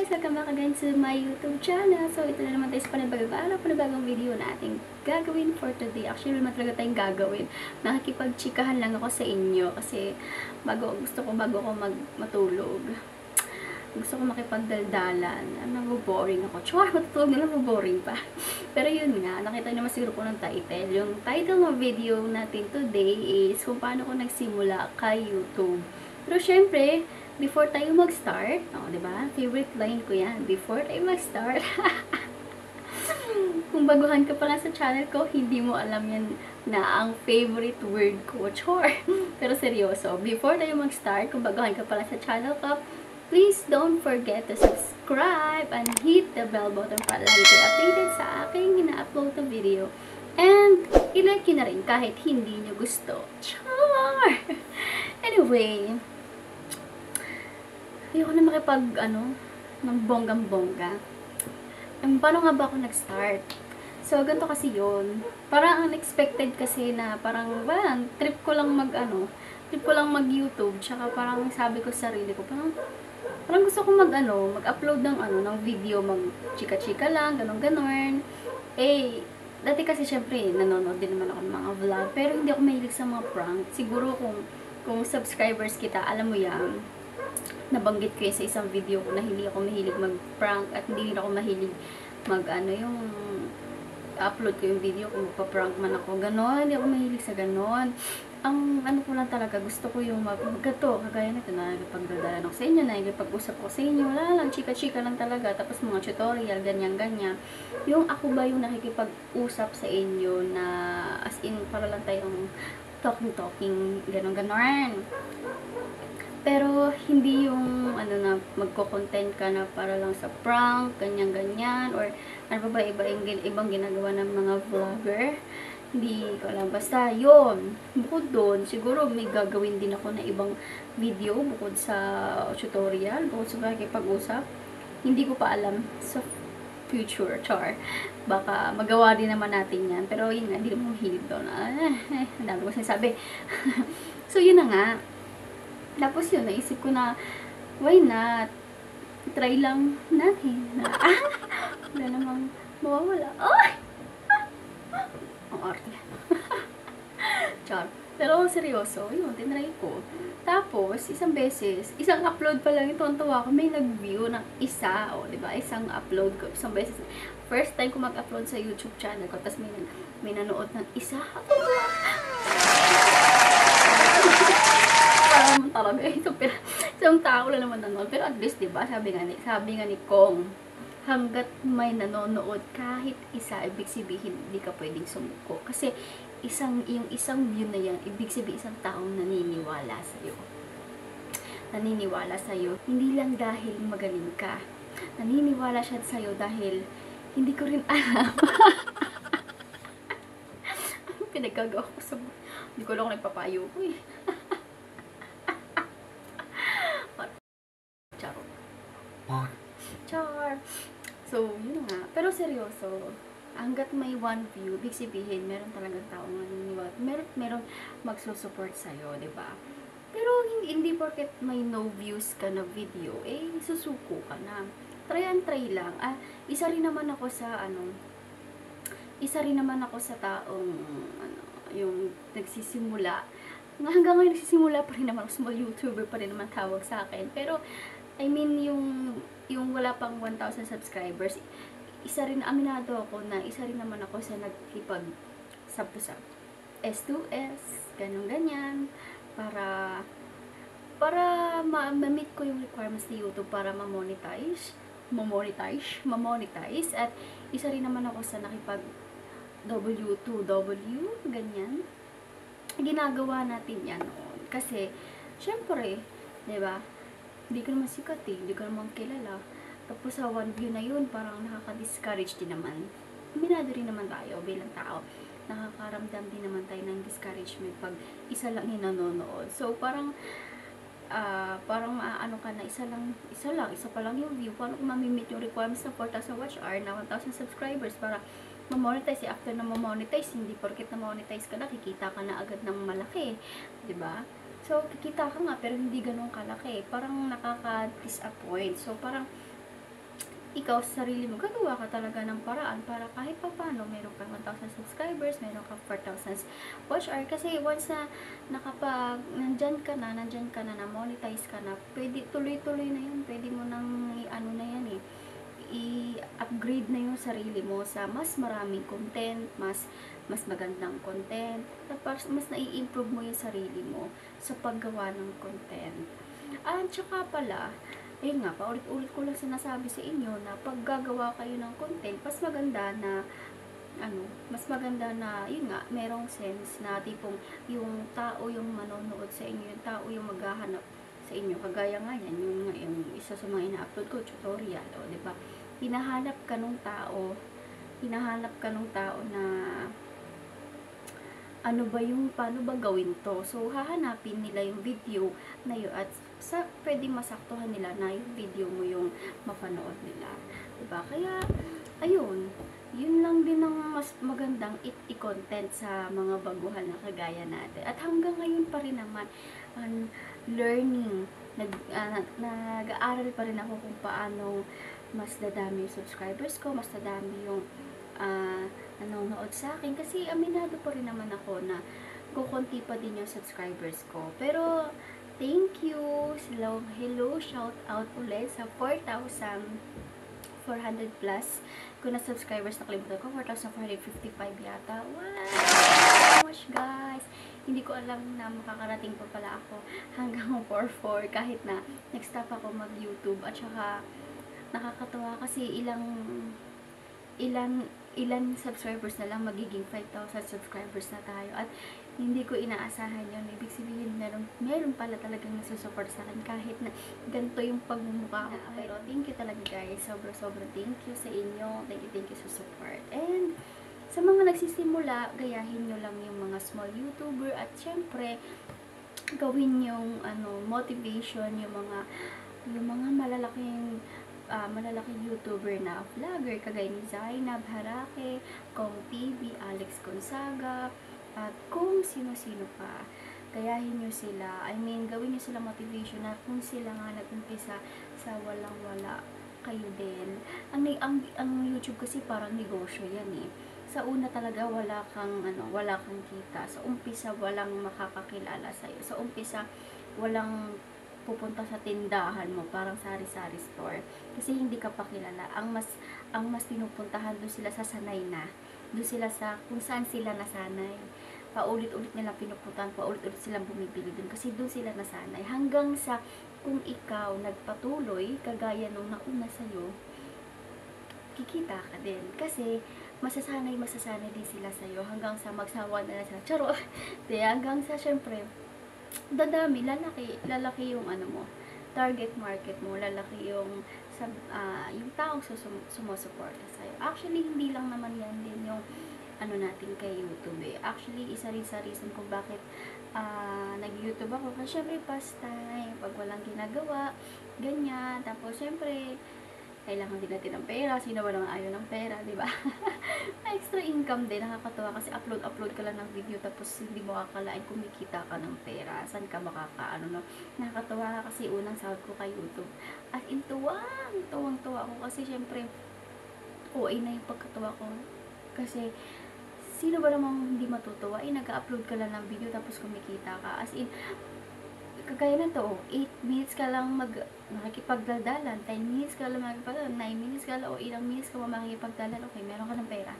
guys! Welcome back again to my YouTube channel. So, ito na naman tayo sa panibagong video na ating gagawin for today. Actually, wala talaga tayong gagawin. Nakikipagchikahan lang ako sa inyo kasi bago ako matulog. Gusto ko makipagdaldalan. Naboboring ako. Chua, matutulog na naboboring pa. Pero yun nga, nakita naman siguro ko ng title. Yung title ng video natin today is kung paano ko nagsimula kay YouTube. Pero syempre, before tayo mag-start, diba? Favorite line ko yan. Before tayo mag-start. Kung baguhan ka pa lang sa channel ko, hindi mo alam yan na ang favorite word ko. Chor! Pero seryoso, before tayo mag-start, kung baguhan ka pa lang sa channel ko, please don't forget to subscribe and hit the bell button para lagi kayo updated sa aking ina-upload na video. And, i-like nyo na rin kahit hindi nyo gusto. Char! Anyway, ayoko na ng bonggang-bongga. Paano nga ba ako nag-start? So, ganito kasi yun. Parang unexpected kasi na parang, trip ko lang mag-YouTube. Tsaka parang sabi ko sa sarili ko, parang gusto ko mag-upload ng video, mag-chika-chika lang, ganon-ganon. Eh, dati kasi syempre, nanonood din naman ako ng mga vlog, pero hindi ako mahilig sa mga prank. Siguro kung subscribers kita, alam mo yan, nabanggit ko sa isang video ko na hindi ako mahilig mag-prank at hindi rin ako mahilig yung upload ko yung video kung magpa-prank man ako, ganon. Hindi ako mahilig sa ganon. Ang ko lang talaga, gusto ko yung magkato, kagaya nito, nakikipagdadalan ako sa inyo, nakikipag-usap ko sa inyo, wala lang, chika-chika lang talaga, tapos mga tutorial, ganyan-ganyan. Yung ako ba yung nakikipag-usap sa inyo na, as in, para lang tayong talking, ganon-ganon. Pero, hindi yung, na, magko-content ka na para lang sa prank, ganyan-ganyan, or, ibang ginagawa ng mga vlogger. Hindi ko alam. Basta, yun. Bukod doon, siguro may gagawin din ako na ibang video, bukod sa tutorial, bukod sa pakikipag-usap. Hindi ko pa alam sa future, char. Baka magawa din naman natin yan. Pero, yun nga, hindi naman mahilig doon. Ang dami ko sinasabi. So, yun na nga. Tapos yun, naisip ko na, why not? Try lang natin. Wala namang mawawala. Ay! Ang arte. Char. Pero seryoso, yun, tinry ko. Tapos, isang upload pa lang, ito ang tawa ko, may nag-view ng isa, diba? Isang upload ko, isang beses. First time ko mag-upload sa YouTube channel ko, tapos may nanood ng isa. Parang talaga, isang tao lang naman nanood. Pero at least, diba, sabi nga ni Kong, hanggat may nanonood kahit isa, ibig sabihin hindi ka pwedeng sumuko. Kasi yung isang view na yan, ibig sabihin isang taong naniniwala sa'yo. Naniniwala sa'yo, hindi lang dahil magaling ka. Naniniwala siya sa'yo dahil hindi ko rin alam. Pinagagawa ko sa... Hindi ko lang nagpapayo ko eh. Char. So, yun nga. Pero seryoso, hanggat may one view, big sabihin, meron talagang taong naniniwala. Meron magsusupport sa'yo, diba? Pero, hindi porket may no views ka na video, eh, susuko ka na. Try and try lang. Isa rin naman ako sa taong, yung nagsisimula. Hanggang ngayon nagsisimula pa rin naman ako, small YouTuber pa rin naman tawag sa akin. Pero, I mean, yung wala pang 1,000 subscribers, aminado ako na isa rin naman ako sa nagkipag-sub-to-sub. S2S, ganyan-ganyan, para ma-meet ko yung requirements ni YouTube para ma-monetize, at isa rin naman ako sa nakipag W2W, ganyan. Ginagawa natin yan noon. Kasi, syempre, diba, hindi ko naman sikat eh, hindi ko naman kilala. Tapos sa one view na yun, parang nakaka-discourage din naman. Aminado rin naman tayo bilang tao. Nakakaramdam din naman tayo ng discouragement pag isa lang yung nanonood. So parang ka na, isa pa lang yung view. Paano kung mamimit yung requirements ng 4,000 watch hour na 1,000 subscribers para ma-monetize. After na ma-monetize, hindi porket na monetize ka na, kikita ka na agad ng malaki. Diba? So, kikita ka nga, pero hindi ganun kalaki. Parang nakaka-disappoint. So, parang ikaw sa sarili mo, gagawa ka talaga ng paraan para kahit pa paano, meron kang 1,000 subscribers, meron kang 4,000 watch hour. Kasi once na nakapag, nandyan ka na, na-monetize ka na, pwede, tuloy-tuloy na yun. Pwede mo nang, ano na yan i-upgrade na yung sarili mo sa mas maraming content, mas magandang content, tapos mas nai-improve mo yung sarili mo sa paggawa ng content. At saka pala, ayun nga, paulit-ulit ko lang sinasabi sa inyo na pag gagawa kayo ng content, mas maganda na, yun nga, merong sense na tipong yung tao yung manonood sa inyo, yung tao yung maghahanap sa inyo. Kagaya nga yan, yung isa sa mga ina-upload ko, tutorial, o, diba? Hinahanap ka nung tao na ano ba yung, paano ba gawin to? So, hahanapin nila yung video na yun at pwedeng masaktuhan nila na yung video mo yung mapanood nila. Diba? Kaya, ayun, yun lang din ang mas magandang i-content sa mga baguhan na kagaya natin. At hanggang ngayon pa rin naman, learning, nag-aaral pa rin ako kung paano mas dadami yung subscribers ko, mas dadami yung nanonood sa akin. Kasi aminado pa rin naman ako na kukunti pa din yung subscribers ko. Pero, thank you. Hello, shout out ulit sa 4,400 plus ko na subscribers. Nakalimutan ko, 4,455 yata. Wow! So much, guys. Hindi ko alam na makakarating pa pala ako hanggang 4,400 kahit na nag-stop ako mag-YouTube. At saka, nakakatawa kasi ilan subscribers na lang, magiging 5,000 subscribers na tayo. At hindi ko inaasahan yun. Ibig sabihin, meron pala talagang nasusupport sa akin kahit na ganito yung pagmumukha ko. Pero thank you talaga, guys. Sobrang thank you sa inyo. Thank you sa support. And sa mga nagsisimula, gayahin nyo lang yung mga small YouTuber at syempre, gawin yung motivation, yung mga malalaking YouTuber na vlogger kagaya ni Zainab Harake, Kong TV, Alex Gonzaga, at kung sino-sino pa. Gayahin nyo sila. I mean, gawin nyo sila motivation na kung sila nga nag-umpisa sa walang-wala, kayo din. Ang YouTube kasi parang negosyo yan eh. Sa una talaga wala kang kita. Sa umpisa walang makakakilala sa iyo. Sa umpisa walang pupunta sa tindahan mo, parang sari-sari store. Kasi hindi ka pa kilala. Ang mas pinupuntahan doon sila sa sanay na. Doon sila sa kung saan sila nasanay. Paulit-ulit nila pinupuntahan, paulit-ulit silang bumibili doon kasi doon sila nasanay. Hanggang sa kung ikaw nagpatuloy, kagaya nung nauna sa'yo, kikita ka din. Kasi masasanay din sila sa'yo hanggang sa magsawa na sila. Charo! Hanggang sa syempre, dadami, lalaki yung target market mo, lalaki yung taong sumusuporta sa'yo. Actually, hindi lang naman yan din yung natin kay YouTube eh. Actually, isa rin sa reason kung bakit nag-YouTube ako. Kasi syempre, pastime, pag walang ginagawa, ganyan. Tapos, syempre, kailangan din natin ng pera. Sino ba naman ayaw ng pera, di ba? Extra income din. Nakakatawa kasi upload ka lang ng video tapos hindi mo akalain kumikita ka ng pera. Saan ka no? Nakakatawa kasi unang sahod ko kay YouTube. At tuwang-tuwa ako kasi syempre, ay na yung pagkatawa ko. Kasi, sino ba namang hindi matutuwa? Nag-upload ka lang ng video tapos kumikita ka. As in, kagaya na to, 8 minutes ka lang makikipagdaldalan, 10 minutes ka lang makikipagdaldalan, 9 minutes ka lang, o ilang minutes ka makikipagdaldalan, okay, meron ka ng pera.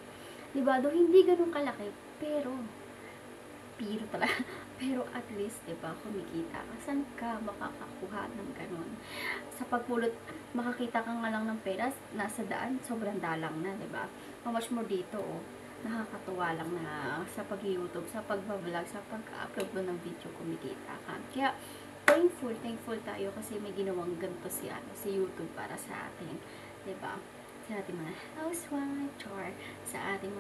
Diba? Do hindi ganun kalaki, pero talaga. Pero at least, diba, kumikita ka. Saan ka makakakuha ng ganun? Sa pagpulot, makakita ka nga lang ng pera, nasa daan, sobrang dalang na, diba? How much more dito, nakakatuwa lang na sa pag-YouTube, sa pag-vlog, sa pag-upload mo ng video, kumikita ka. Kaya, thankful tayo kasi may ginawang ganito si YouTube para sa atin. Diba? Sa ating mga housewife, char, sa ating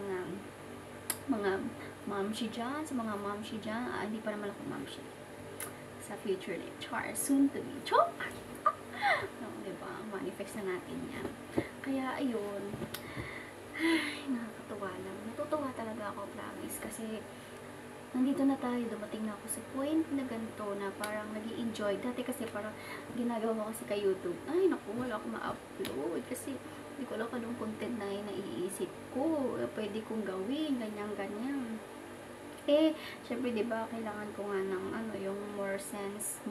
mga momshi dyan, sa mga momshi dyan, hindi pa naman ako momshi. Sa future na, char, soon to be, char! No, diba? Manifest na natin yan. Kaya, ayun, ay, nakakatuwa lang. Natutuwa talaga ako, promise. Kasi, nandito na tayo, dumating na ako sa point na ganito na parang nag-i-enjoy. Dati kasi parang ginagawa ko kasi kay YouTube. Ay, naku, wala akong ma-upload. Kasi, Hindi ko alam anong content na naiisip ko. Pwede kong gawin, ganyan-ganyan. Syempre, di ba, kailangan ko nga ng, yung more sense,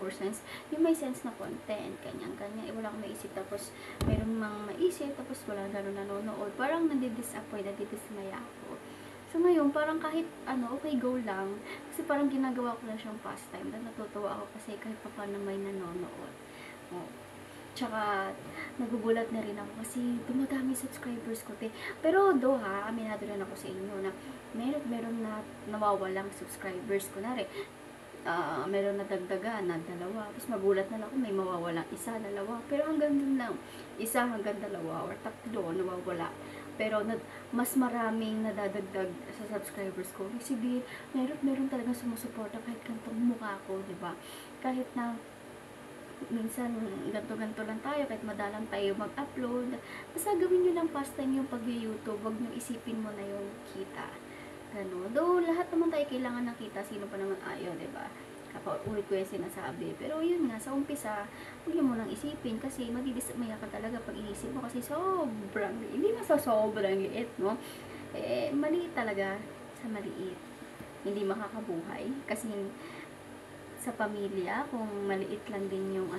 yung may sense na content, ganyan-ganyan. Wala akong maisip, tapos, meron mang maisip, tapos wala gano'n nanonood. Parang nadidisappoint, nadidismaya ako. So, ngayon, parang kahit, okay, go lang. Kasi parang ginagawa ko lang siyang pastime. Natutuwa ako kasi kahit pa paano may nanonood. Tsaka, nagugulat na rin ako kasi dumadami subscribers ko, te. Pero, aminado rin ako sa inyo na meron na nawawalang subscribers ko na rin. Meron na dagdagan na 2. Tapos, magulat na lang ako, may mawawalang 1, 2. Pero hanggang dun lang, 1 hanggang 2 or 3 nawawala. Pero, mas maraming nadadagdag sa subscribers ko. Kasi, meron talagang sumusuporta kahit kantong mukha ko, diba? Kahit na, minsan ganto-ganto lang tayo, kahit madalang tayo mag-upload, basta gawin nyo lang pastime yung pag-YouTube, wag nyo isipin mo na yung kita, gano'n. Though lahat naman tayo kailangan ng kita, sino pa naman ayaw, diba? Ulit ko yung sinasabi, pero yun nga, sa umpisa huwag nyo munang isipin kasi madidismaya ka talaga pag iisip mo kasi sobrang, hindi sobrang liit, no? Maliit talaga sa maliit, hindi makakabuhay kasi sa pamilya, kung maliit lang din yung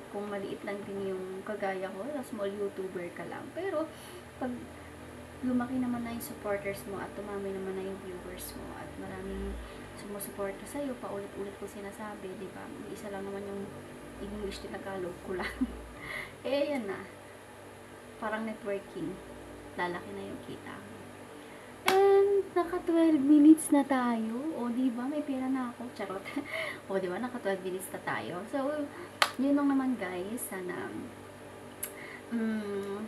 kung maliit lang din yung kagaya ko, small YouTuber ka lang. Pero, pag lumaki naman na yung supporters mo at tumami naman na yung viewers mo at maraming sumusuporta sa'yo, paulit-ulit ko sinasabi, di ba? Isa lang naman yung English na Tagalog ko lang. Yan na. Parang networking. Lalaki na yung kita. And, naka 12 minutes na tayo. O, diba? May pera na ako. Charot. O, diba? Naka 12 minutes na tayo. So, yun lang naman, guys. Sana,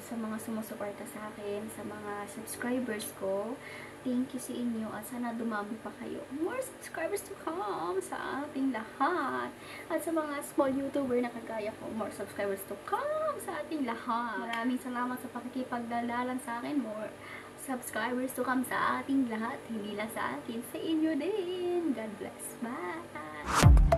sa mga sumusuporta sa akin, sa mga subscribers ko, thank you sa inyo. At sana dumami pa kayo. More subscribers to come sa ating lahat. At sa mga small YouTuber na kagaya ko, more subscribers to come sa ating lahat. Maraming salamat sa pakikipagdalalan sa akin. More subscribers to come sa ating lahat, hindi lang sa akin, sa inyo din. God bless. Bye!